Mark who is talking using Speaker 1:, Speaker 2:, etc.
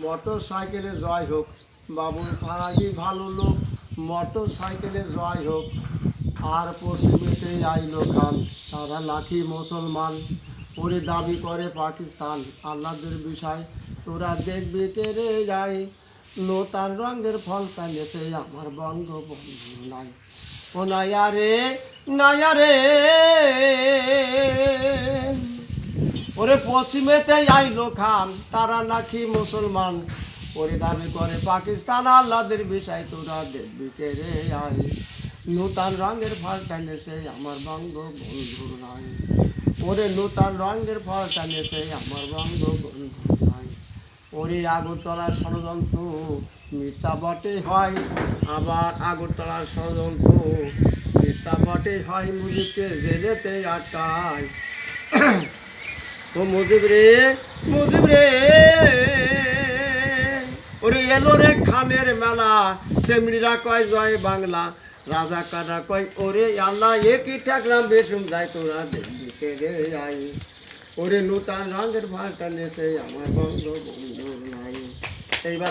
Speaker 1: Motor সাইকেলে জয় হোক, বাবুল ফারাজি ভালো লোক, মোটর সাইকেলে জয় হোক। আর পশ্চিমেতে আইলো খান, তারা লাখি মুসলমান, ওরে দাবি করে পাকিস্তান আল্লাহদের বিষয়। তোরা দেখবি কেড়ে যায়, নূতন রঙের ফল কানেছে আমার বঙ্গবন্ধু নাই। ও নাইয়া রে, নাইয়া রে, ওরে পশ্চিমেতে আইলো খান, তারা নাকি মুসলমান, ওরে দাবি করে পাকিস্তান আল্লাহদের বিষয়। তোরা দেখবি কেড়ে আয়, নূতন রঙের ফল টানেছে আমার বঙ্গবন্ধুর নাই। ওরে নূতন রঙের ফল টানেছে আমার বঙ্গবন্ধুর নাই। ওরে আগরতলার ষড়যন্ত্র মিথ্যা বটে হয়, আবার আগরতলার ষড়যন্ত্র মিথ্যা বটে হয়, মুজিবকে জেলেতে আটকায়। ও মুজিব রে, মুজিব রে, ওরে এলো রে খামের মেলা, চেমড়িরা কয় জয় বাংলা, রাজা কারা কয় ওরে আল্লাহ, একই ঠাকরাম বেশুম যায়। তোরা দেখবি কেড়ে আই, ওরে নূতন রঙের ভালটা নেছে আমার বঙ্গবন্ধুর নাই। এইবার